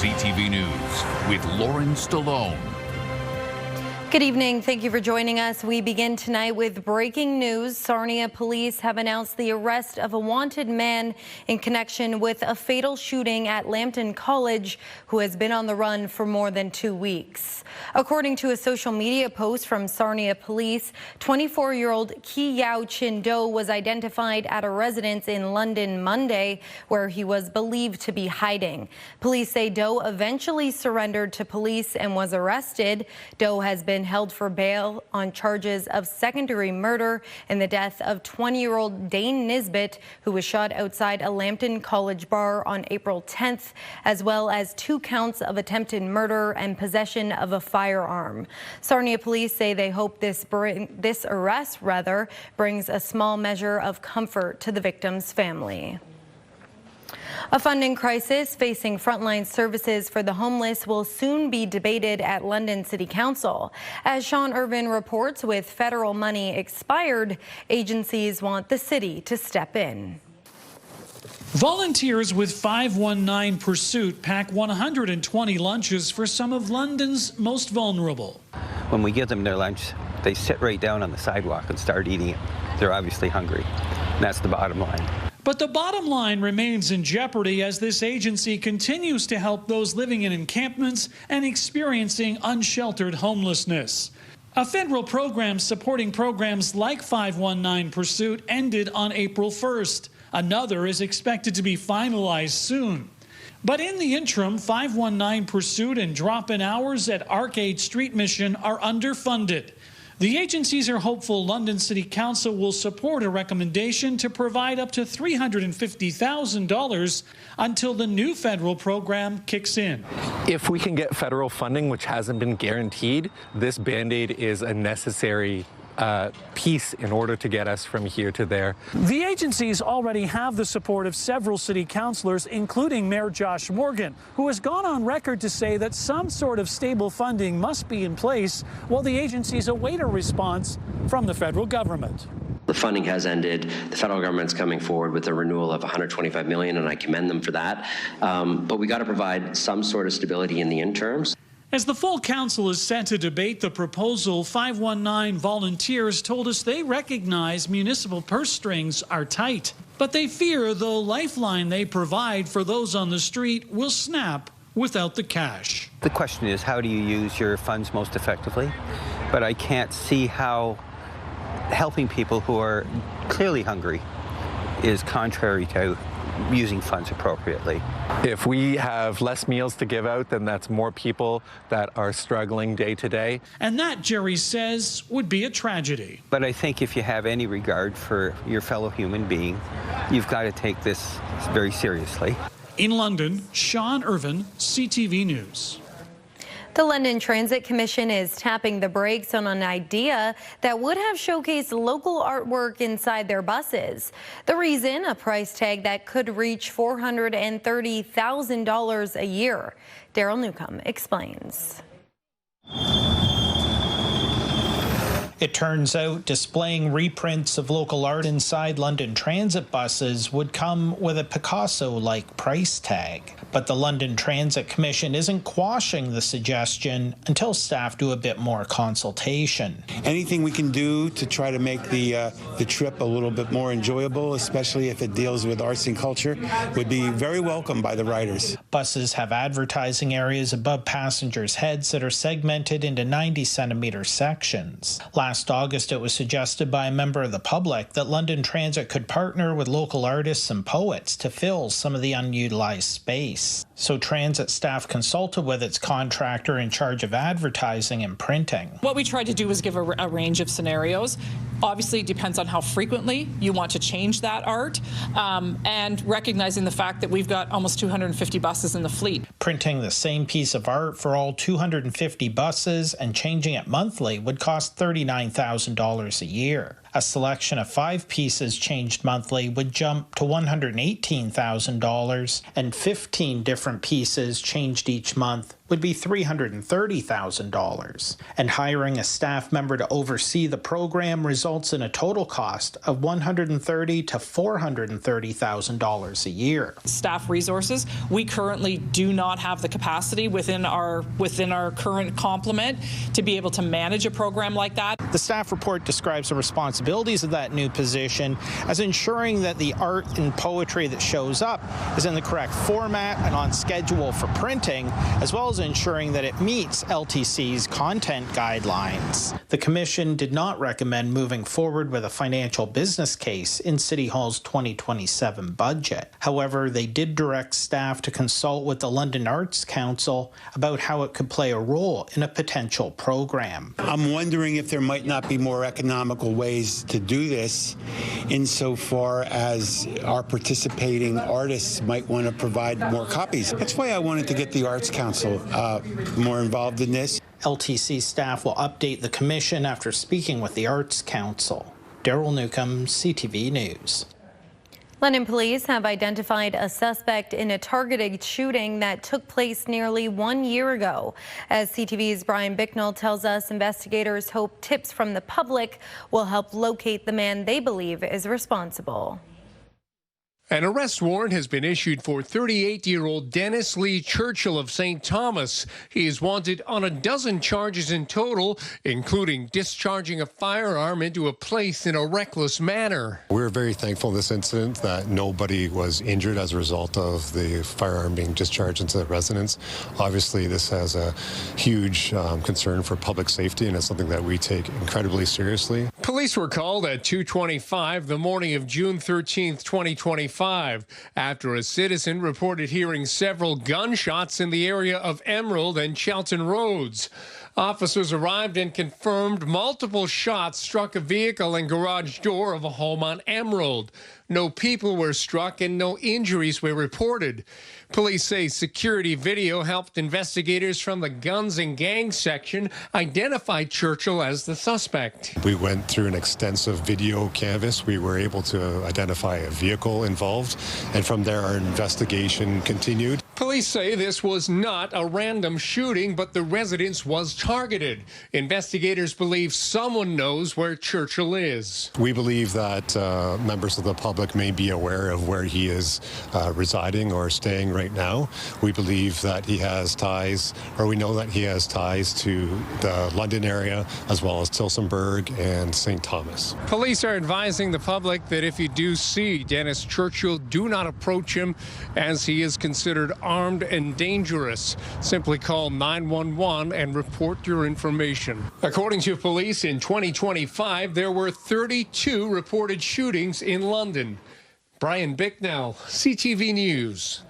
CTV News with Lauren Stallone. Good evening. Thank you for joining us. We begin tonight with breaking news. Sarnia police have announced the arrest of a wanted man in connection with a fatal shooting at Lambton College who has been on the run for more than 2 weeks. According to a social media post from Sarnia police, 24-year-old Ki Yao Chin Do was identified at a residence in London Monday where he was believed to be hiding. Police say Do eventually surrendered to police and was arrested. Do has been held for bail on charges of second-degree murder in the death of 20-year-old Dane Nisbet, who was shot outside a Lambton College bar on April 10th, as well as 2 counts of attempted murder and possession of a firearm. Sarnia police say they hope this arrest brings a small measure of comfort to the victim's family. A funding crisis facing frontline services for the homeless will soon be debated at London City Council. As Sean Irvin reports, with federal money expired, agencies want the city to step in. Volunteers with 519 Pursuit pack 120 lunches for some of London's most vulnerable. When we give them their lunch, they sit right down on the sidewalk and start eating it. They're obviously hungry, and that's the bottom line. But the bottom line remains in jeopardy as this agency continues to help those living in encampments and experiencing unsheltered homelessness. A federal program supporting programs like 519 Pursuit ended on April 1st. Another is expected to be finalized soon. But in the interim, 519 Pursuit and drop-in hours at Arcade Street Mission are underfunded. The agencies are hopeful London City Council will support a recommendation to provide up to $350,000 until the new federal program kicks in. If we can get federal funding, which hasn't been guaranteed, this Band-Aid is a necessary piece in order to get us from here to there. The agencies already have the support of several city councillors, including Mayor Josh Morgan, who has gone on record to say that some sort of stable funding must be in place while the agencies await a response from the federal government. The funding has ended. The federal government's coming forward with a renewal of $125 million, and I commend them for that. But we got to provide some sort of stability in the interim. As the full council is set to debate the proposal, 519 volunteers told us they recognize municipal purse strings are tight, but they fear the lifeline they provide for those on the street will snap without the cash. The question is, how do you use your funds most effectively? But I can't see how helping people who are clearly hungry is contrary to using funds appropriately. If we have less meals to give out, then that's more people that are struggling day to day. And that, Jerry says, would be a tragedy. But I think if you have any regard for your fellow human being, you've got to take this very seriously. In London, Sean Irvin, CTV News. The London Transit Commission is tapping the brakes on an idea that would have showcased local artwork inside their buses. The reason, a price tag that could reach $430,000 a year. Daryl Newcomb explains. It turns out displaying reprints of local art inside London Transit buses would come with a Picasso-like price tag. But the London Transit Commission isn't quashing the suggestion until staff do a bit more consultation. Anything we can do to try to make the trip a little bit more enjoyable, especially if it deals with arts and culture, would be very welcome by the riders. Buses have advertising areas above passengers' heads that are segmented into 90-centimeter sections. Last August, it was suggested by a member of the public that London Transit could partner with local artists and poets to fill some of the unutilized space. So transit staff consulted with its contractor in charge of advertising and printing. What we tried to do was give a range of scenarios. Obviously, it depends on how frequently you want to change that art, and recognizing the fact that we've got almost 250 buses in the fleet. Printing the same piece of art for all 250 buses and changing it monthly would cost $39,000 a year. A selection of 5 pieces changed monthly would jump to $118,000, and 15 different pieces changed each month would be $330,000, and hiring a staff member to oversee the program results in a total cost of $130,000 to $430,000 a year. Staff resources, we currently do not have the capacity within our current complement to be able to manage a program like that. The staff report describes the responsibilities of that new position as ensuring that the art and poetry that shows up is in the correct format and on schedule for printing, as well as ensuring that it meets LTC's content guidelines. The Commission did not recommend moving forward with a financial business case in City Hall's 2027 budget. However, they did direct staff to consult with the London Arts Council about how it could play a role in a potential program. I'm wondering if there might not be more economical ways to do this, insofar as our participating artists might want to provide more copies. That's why I wanted to get the Arts Council more involved in this. LTC staff will update the Commission after speaking with the Arts Council. Daryl Newcomb, CTV News. London police have identified a suspect in a targeted shooting that took place nearly 1 year ago. As CTV's Brian Bicknell tells us, investigators hope tips from the public will help locate the man they believe is responsible. An arrest warrant has been issued for 38-year-old Dennis Lee Churchill of St. Thomas. He is wanted on a dozen charges in total, including discharging a firearm into a place in a reckless manner. We're very thankful in this incident that nobody was injured as a result of the firearm being discharged into the residence. Obviously, this has a huge concern for public safety, and it's something that we take incredibly seriously. Police were called at 2:25 the morning of June 13th, 2025. After a citizen reported hearing several gunshots in the area of Emerald and Chelton Roads. Officers arrived and confirmed multiple shots struck a vehicle and garage door of a home on Emerald. No people were struck and no injuries were reported. Police say security video helped investigators from the Guns and Gangs section identify Churchill as the suspect. We went through an extensive video canvass. We were able to identify a vehicle involved, and from there our investigation continued. Police say this was not a random shooting, but the residence was targeted. Investigators believe someone knows where Churchill is. We believe that members of the public may be aware of where he is residing or staying right now. We believe that he has ties, or we know that he has ties to the London area, as well as Tillsonburg and St. Thomas. Police are advising the public that if you do see Dennis Churchill, do not approach him, as he is considered armed and dangerous. Simply call 911 and report your information. According to police, in 2025, there were 32 reported shootings in London. Brian Bicknell, CTV News.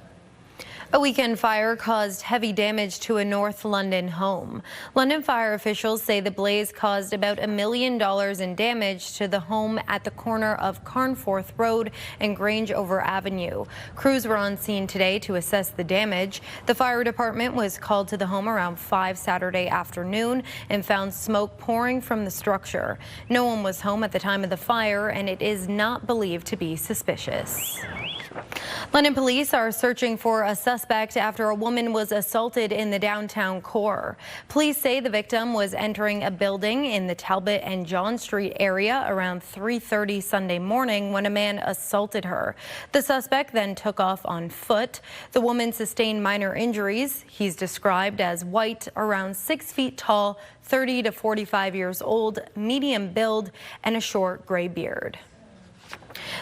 A weekend fire caused heavy damage to a North London home. London fire officials say the blaze caused about $1 million in damage to the home at the corner of Carnforth Road and Grangeover Avenue. Crews were on scene today to assess the damage. The fire department was called to the home around 5 Saturday afternoon and found smoke pouring from the structure. No one was home at the time of the fire, and it is not believed to be suspicious. London police are searching for a suspect after a woman was assaulted in the downtown core. Police say the victim was entering a building in the Talbot and John Street area around 3:30 Sunday morning when a man assaulted her. The suspect then took off on foot. The woman sustained minor injuries. He's described as white, around 6 feet tall, 30 to 45 years old, medium build, and a short gray beard.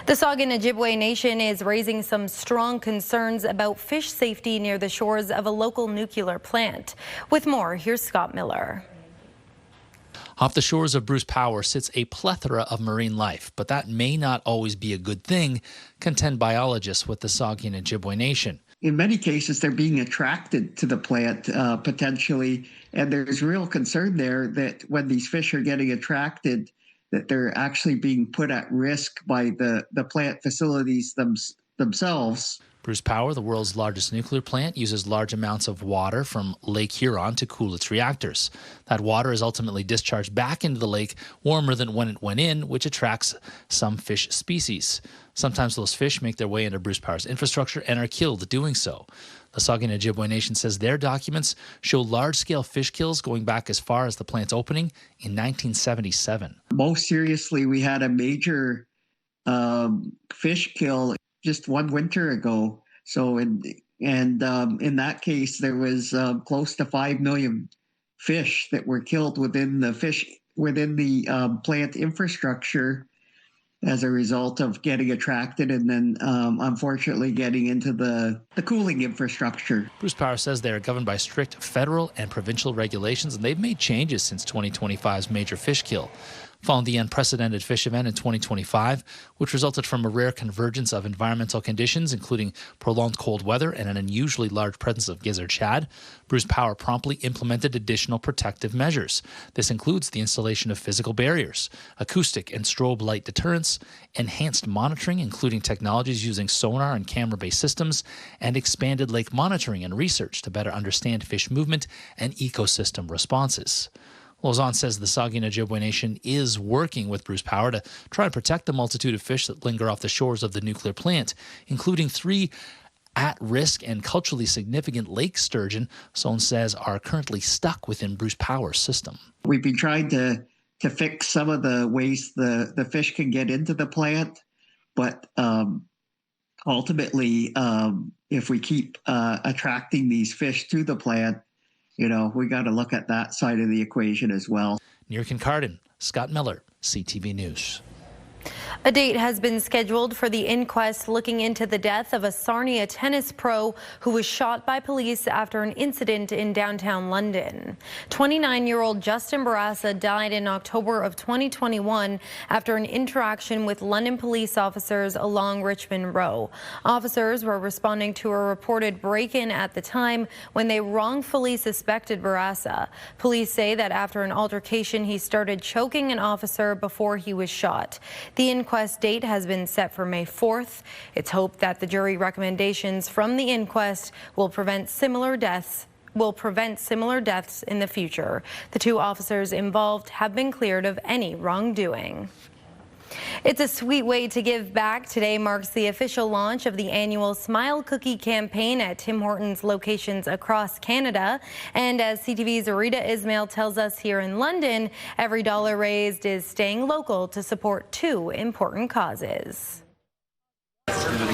The Saugeen Ojibwe Nation is raising some strong concerns about fish safety near the shores of a local nuclear plant. With more, here's Scott Miller. Off the shores of Bruce Power sits a plethora of marine life, but that may not always be a good thing, contend biologists with the Saugeen Ojibwe Nation. In many cases, they're being attracted to the plant potentially, and there's real concern there that when these fish are getting attracted, that they're actually being put at risk by the plant facilities themselves. Bruce Power, the world's largest nuclear plant, uses large amounts of water from Lake Huron to cool its reactors. That water is ultimately discharged back into the lake warmer than when it went in, which attracts some fish species. Sometimes those fish make their way into Bruce Power's infrastructure and are killed doing so. The Saugeen Ojibwe Nation says their documents show large-scale fish kills going back as far as the plant's opening in 1977. Most seriously, we had a major fish kill just one winter ago. So, in that case, there was close to 5 million fish that were killed within the plant infrastructure as a result of getting attracted and then unfortunately getting into the cooling infrastructure. Bruce Power says they are governed by strict federal and provincial regulations, and they've made changes since 2025's major fish kill. Following the unprecedented fish event in 2025, which resulted from a rare convergence of environmental conditions, including prolonged cold weather and an unusually large presence of gizzard shad, Bruce Power promptly implemented additional protective measures. This includes the installation of physical barriers, acoustic and strobe light deterrents, enhanced monitoring, including technologies using sonar and camera-based systems, and expanded lake monitoring and research to better understand fish movement and ecosystem responses. Lausanne says the Saugeen Ojibwe Nation is working with Bruce Power to try and protect the multitude of fish that linger off the shores of the nuclear plant, including 3 at-risk and culturally significant lake sturgeon, Lausanne says are currently stuck within Bruce Power's system. We've been trying to fix some of the ways the fish can get into the plant, but ultimately, if we keep attracting these fish to the plant, we got to look at that side of the equation as well. Near Kincardine, Scott Miller, CTV News. A date has been scheduled for the inquest looking into the death of a Sarnia tennis pro who was shot by police after an incident in downtown London. 29-year-old Justin Barassa died in October of 2021 after an interaction with London police officers along Richmond Row. Officers were responding to a reported break-in at the time when they wrongfully suspected Barassa. Police say that after an altercation, he started choking an officer before he was shot. The inquest date has been set for May 4th. It's hoped that the jury recommendations from the inquest will prevent similar deaths in the future. The 2 officers involved have been cleared of any wrongdoing. It's a sweet way to give back. Today marks the official launch of the annual Smile Cookie campaign at Tim Hortons locations across Canada. And as CTV's Rita Ismail tells us here in London, every dollar raised is staying local to support 2 important causes.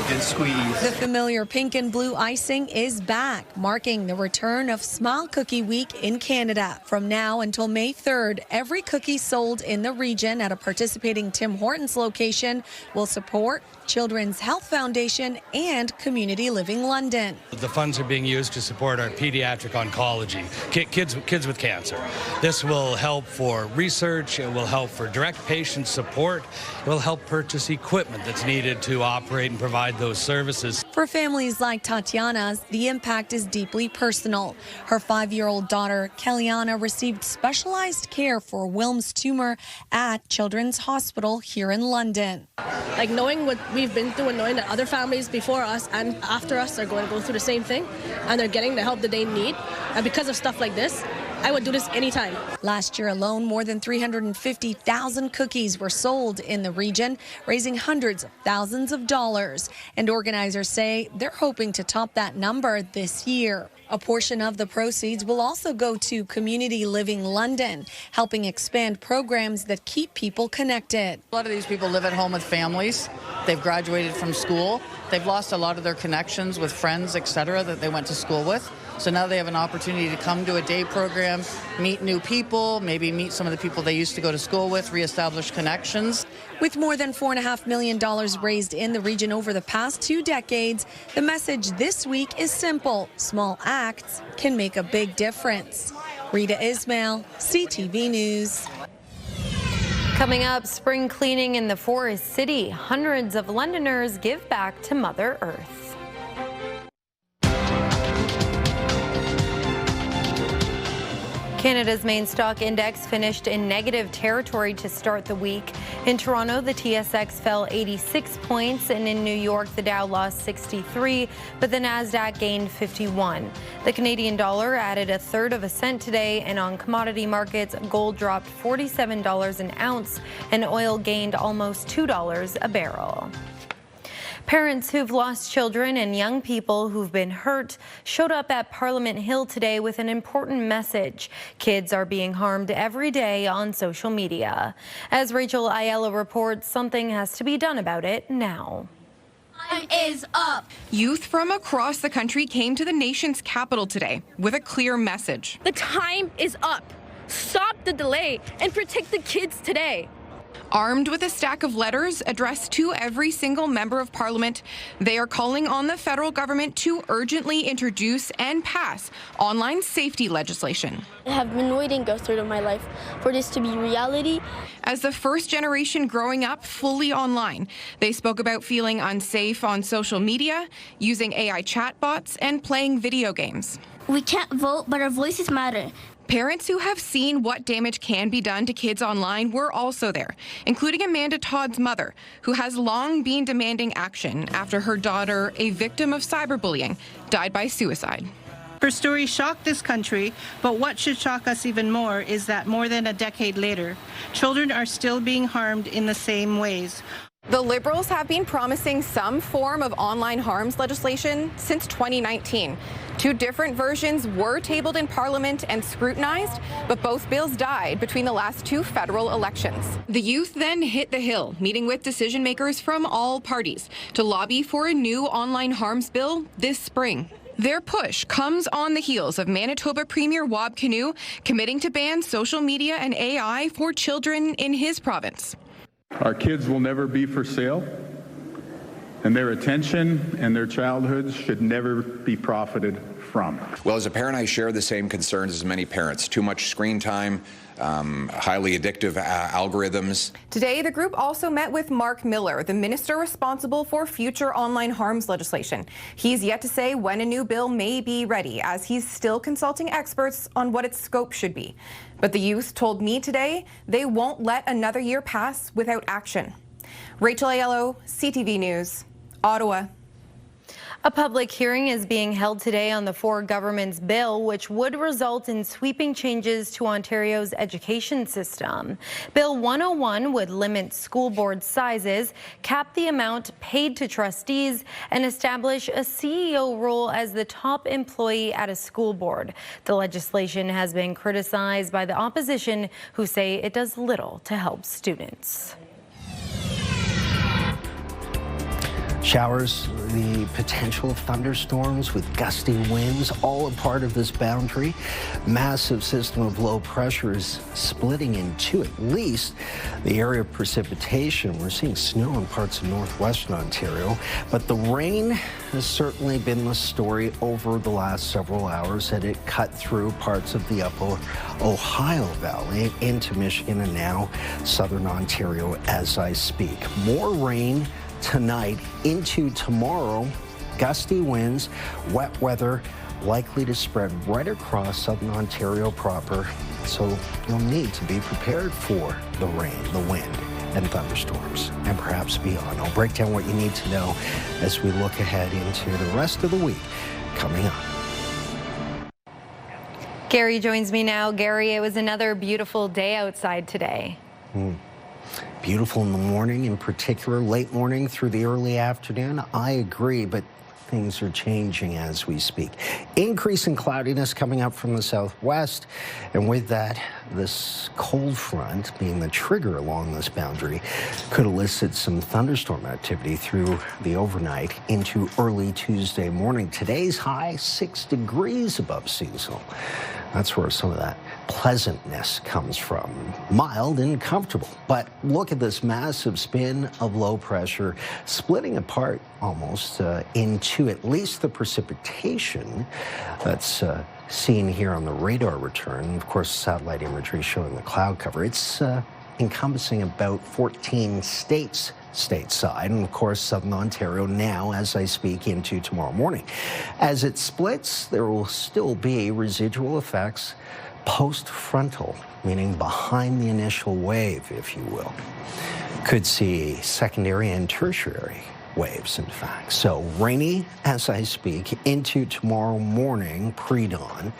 Good squeeze. The familiar pink and blue icing is back, marking the return of Smile Cookie Week in Canada. From now until May 3rd, every cookie sold in the region at a participating Tim Hortons location will support Children's Health Foundation and Community Living London. The funds are being used to support our pediatric oncology, kids with cancer. This will help for research, it will help for direct patient support, it will help purchase equipment that's needed to operate and provide those services. For families like Tatiana's, the impact is deeply personal. Her 5-year-old daughter, Kellyanna, received specialized care for Wilms tumor at Children's Hospital here in London. Like knowing what we've been through and knowing that other families before us and after us are going to go through the same thing and they're getting the help that they need. And because of stuff like this, I would do this anytime. Last year alone, more than 350,000 cookies were sold in the region, raising hundreds of thousands of dollars. And organizers say they're hoping to top that number this year. A portion of the proceeds will also go to Community Living London, helping expand programs that keep people connected. A lot of these people live at home with families. They've graduated from school. They've lost a lot of their connections with friends, etc., that they went to school with. So now they have an opportunity to come to a day program, meet new people, maybe meet some of the people they used to go to school with, reestablish connections. With more than $4.5 million raised in the region over the past 2 decades, the message this week is simple. Small acts can make a big difference. Rita Ismail, CTV News. Coming up, spring cleaning in the Forest City. Hundreds of Londoners give back to Mother Earth. Canada's main stock index finished in negative territory to start the week. In Toronto, the TSX fell 86 points, and in New York, the Dow lost 63, but the Nasdaq gained 51. The Canadian dollar added a third of a cent today, and on commodity markets, gold dropped $47 an ounce, and oil gained almost $2 a barrel. Parents who've lost children and young people who've been hurt showed up at Parliament Hill today with an important message. Kids are being harmed every day on social media. As Rachel Ayala reports, something has to be done about it now. Time is up. Youth from across the country came to the nation's capital today with a clear message. The time is up. Stop the delay and protect the kids today. Armed with a stack of letters addressed to every single member of Parliament, they are calling on the federal government to urgently introduce and pass online safety legislation. I have been waiting a third of my life for this to be reality. As the first generation growing up fully online, they spoke about feeling unsafe on social media, using AI chatbots, and playing video games. We can't vote, but our voices matter. Parents who have seen what damage can be done to kids online were also there, including Amanda Todd's mother, who has long been demanding action after her daughter, a victim of cyberbullying, died by suicide. Her story shocked this country, but what should shock us even more is that more than a decade later, children are still being harmed in the same ways. The Liberals have been promising some form of online harms legislation since 2019. Two different versions were tabled in Parliament and scrutinized, but both bills died between the last two federal elections. The youth then hit the Hill, meeting with decision makers from all parties to lobby for a new online harms bill this spring. Their push comes on the heels of Manitoba Premier Wab Kinew committing to ban social media and AI for children in his province. Our kids will never be for sale, and their attention and their childhoods should never be profited from. Well, as a parent, I share the same concerns as many parents. Too much screen time, highly addictive algorithms. Today, the group also met with Mark Miller, the minister responsible for future online harms legislation. He's yet to say when a new bill may be ready, as he's still consulting experts on what its scope should be. But the youth told me today they won't let another year pass without action. Rachel Ayala, CTV News, Ottawa. A public hearing is being held today on the Ford government's bill, which would result in sweeping changes to Ontario's education system. Bill 101 would limit school board sizes, cap the amount paid to trustees, and establish a CEO role as the top employee at a school board. The legislation has been criticized by the opposition, who say it does little to help students. Showers, the potential of thunderstorms with gusty winds, all a part of this boundary. Massive system of low pressure is splitting in two, at least, the area of precipitation. We're seeing snow in parts of northwestern Ontario, but the rain has certainly been the story over the last several hours, and it cut through parts of the upper Ohio Valley into Michigan and now southern Ontario as I speak. More rain tonight into tomorrow. Gusty winds, wet weather likely to spread right across southern Ontario proper. So you'll need to be prepared for the rain, the wind, and thunderstorms, and perhaps beyond. I'll break down what you need to know as we look ahead into the rest of the week coming up. Gary joins me now. Gary, it was another beautiful day outside today. Beautiful in the morning, in particular, late morning through the early afternoon. I agree, but things are changing as we speak. Increasing cloudiness coming up from the southwest, and with that, this cold front being the trigger along this boundary could elicit some thunderstorm activity through the overnight into early Tuesday morning. Today's high 6 degrees above seasonal. That's where some of that pleasantness comes from. Mild and comfortable. But look at this massive spin of low pressure splitting apart almost into at least the precipitation that's seen here on the radar return. Of course, satellite imagery showing the cloud cover. It's encompassing about 14 states stateside, and of course southern Ontario now as I speak into tomorrow morning. As it splits, there will still be residual effects post-frontal, meaning behind the initial wave, if you will. Could see secondary and tertiary waves, in fact. So rainy as I speak into tomorrow morning, pre-dawn.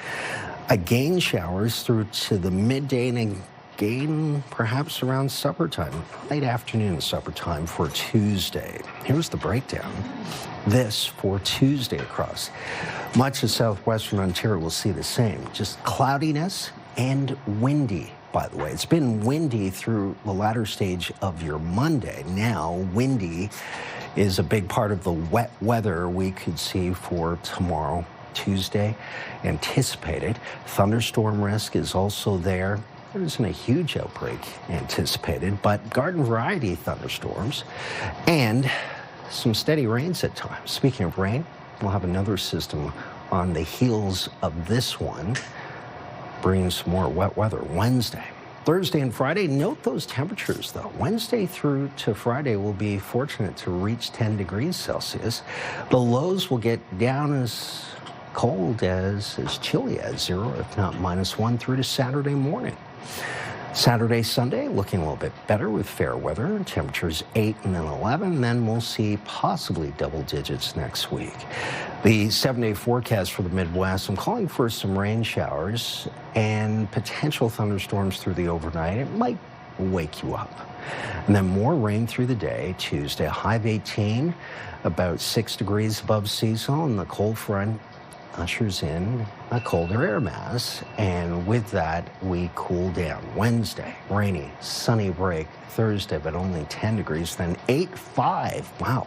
Again, showers through to the midday and again, perhaps around supper time, late afternoon supper time for Tuesday. Here's the breakdown. This for Tuesday across much of southwestern Ontario will see the same. Just cloudiness and windy, by the way. It's been windy through the latter stage of your Monday. Now, windy is a big part of the wet weather we could see for tomorrow, Tuesday, anticipated. Thunderstorm risk is also there. There isn't a huge outbreak anticipated, but garden variety thunderstorms and some steady rains at times. Speaking of rain, we'll have another system on the heels of this one, bringing some more wet weather Wednesday. Thursday and Friday, note those temperatures though. Wednesday through to Friday will be fortunate to reach 10 degrees Celsius. The lows will get down as cold as chilly as 0, if not -1 through to Saturday morning. Saturday, Sunday, looking a little bit better with fair weather. Temperatures 8 and then 11. Then we'll see possibly double digits next week. The 7-day forecast for the Midwest, I'm calling for some rain showers and potential thunderstorms through the overnight. It might wake you up. And then more rain through the day. Tuesday, a high of 18, about 6 degrees above seasonal, and the cold front ushers in a colder air mass, and with that, we cool down. Wednesday, rainy, sunny break. Thursday, but only 10 degrees, then 8-5. Wow.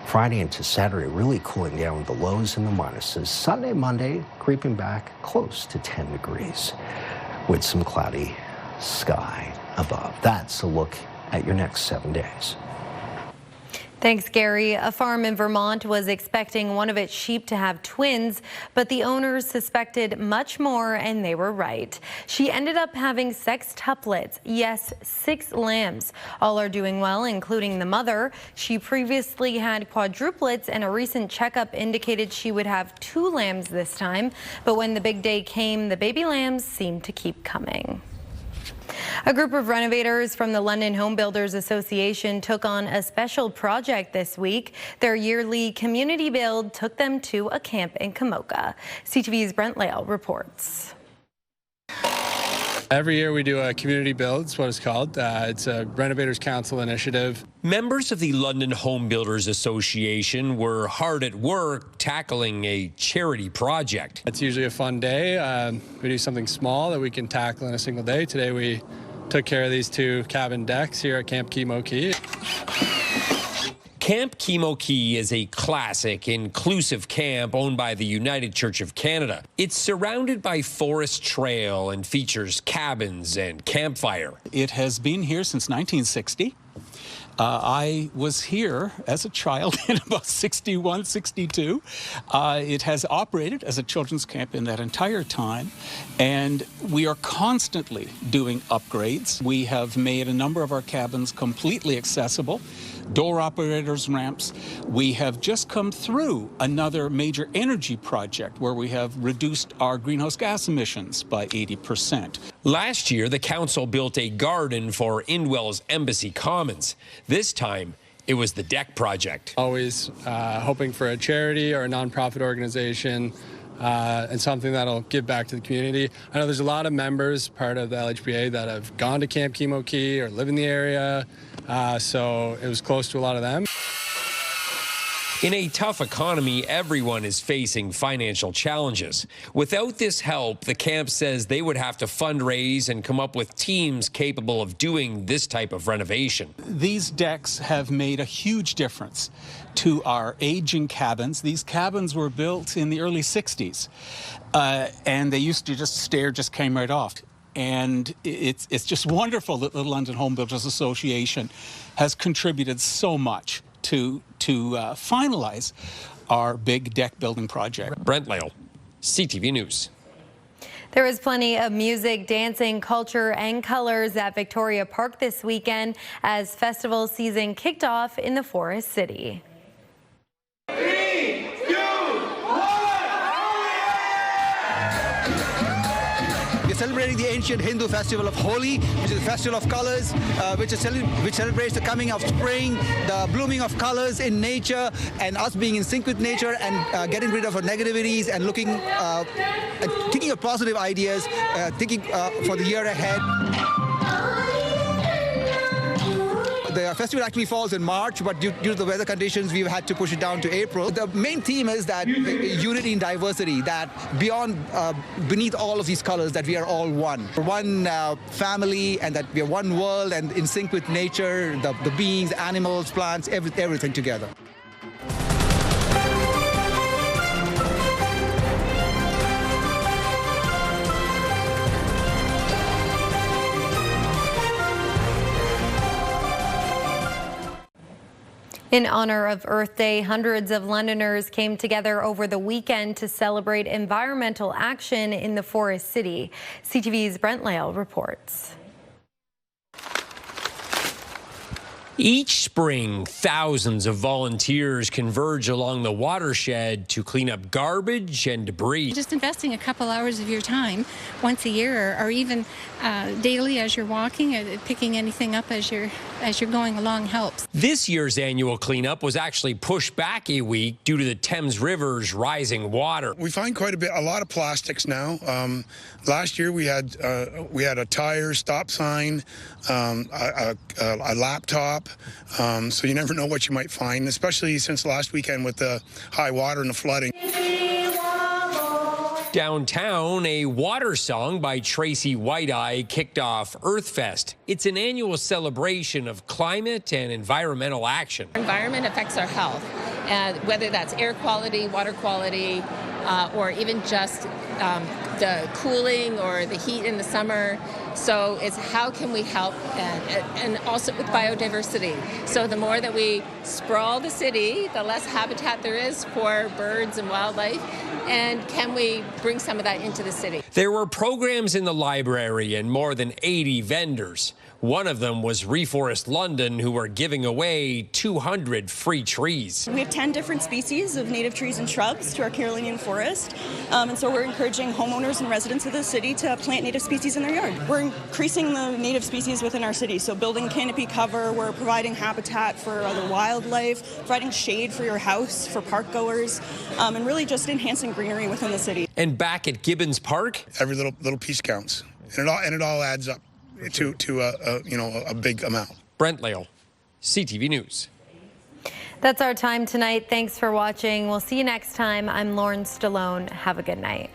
Friday into Saturday, really cooling down with the lows and the minuses. Sunday, Monday, creeping back close to 10 degrees with some cloudy sky above. That's a look at your next 7 days. Thanks, Gary. A farm in Vermont was expecting one of its sheep to have twins, but the owners suspected much more, and they were right. She ended up having sextuplets. Yes, 6 lambs. All are doing well, including the mother. She previously had quadruplets, and a recent checkup indicated she would have 2 lambs this time. But when the big day came, the baby lambs seemed to keep coming. A group of renovators from the London Home Builders Association took on a special project this week. Their yearly community build took them to a camp in Kamoka. CTV's Brent Lale reports. Every year we do a community build, it's what it's called. It's a Renovators Council initiative. Members of the London Home Builders Association were hard at work tackling a charity project. It's usually a fun day. We do something small that we can tackle in a single day. Today we took care of these 2 cabin decks here at Camp Chemo Key. Camp Chemo Key is a classic, inclusive camp owned by the United Church of Canada. It's surrounded by Forest Trail and features cabins and campfire. It has been here since 1960. I was here as a child in about 61, 62. It has operated as a children's camp in that entire time, and we are constantly doing upgrades. We have made a number of our cabins completely accessible, door operators ramps. We have just come through another major energy project where we have reduced our greenhouse gas emissions by 80%. Last year, the council built a garden for Indwell's Embassy Commons. This time, it was the deck project. Always hoping for a charity or a nonprofit organization and something that'll give back to the community. I know there's a lot of members, part of the LHBA, that have gone to Camp Chemo Key or live in the area, so it was close to a lot of them. In a tough economy, everyone is facing financial challenges. Without this help, the camp says they would have to fundraise and come up with teams capable of doing this type of renovation. These decks have made a huge difference to our aging cabins. These cabins were built in the early 60s, and they used to just came right off. And it's just wonderful that the London Home Builders Association has contributed so much to finalize our big deck building project. Brent Lale, CTV News. There was plenty of music, dancing, culture, and colors at Victoria Park this weekend as festival season kicked off in the Forest City. celebrating the ancient Hindu festival of Holi, which is the festival of colors, which celebrates the coming of spring, the blooming of colors in nature, and us being in sync with nature and getting rid of our negativities and thinking of positive ideas, thinking for the year ahead. The festival actually falls in March, but due to the weather conditions, we've had to push it down to April. The main theme is that unity in diversity, that beneath all of these colors, that we are all one. We're one family, and that we are one world and in sync with nature, the beings, animals, plants, everything together. In honor of Earth Day, hundreds of Londoners came together over the weekend to celebrate environmental action in the Forest City. CTV's Brent Lale reports. Each spring, thousands of volunteers converge along the watershed to clean up garbage and debris. Just investing a couple hours of your time once a year, or even daily as you're walking, or picking anything up as you're going along helps. This year's annual cleanup was actually pushed back a week due to the Thames River's rising water. We find a lot of plastics now. Last year we had a tire, stop sign, a laptop. So you never know what you might find, especially since last weekend with the high water and the flooding. Downtown, a water song by Tracy White-Eye kicked off Earthfest. It's an annual celebration of climate and environmental action. Environment affects our health, whether that's air quality, water quality, or even just the cooling or the heat in the summer. So it's how can we help, and also with biodiversity. So the more that we sprawl the city, the less habitat there is for birds and wildlife, and can we bring some of that into the city? There were programs in the library and more than 80 vendors. One of them was Reforest London, who are giving away 200 free trees. We have 10 different species of native trees and shrubs to our Carolinian forest, and so we're encouraging homeowners and residents of the city to plant native species in their yard. We're increasing the native species within our city, so building canopy cover, we're providing habitat for other wildlife, providing shade for your house, for park goers, and really just enhancing greenery within the city. And back at Gibbons Park, every little piece counts, and it all adds up to a big amount. Brent Lale, CTV News. That's our time tonight. Thanks for watching. We'll see you next time. I'm Lauren Stallone. Have a good night.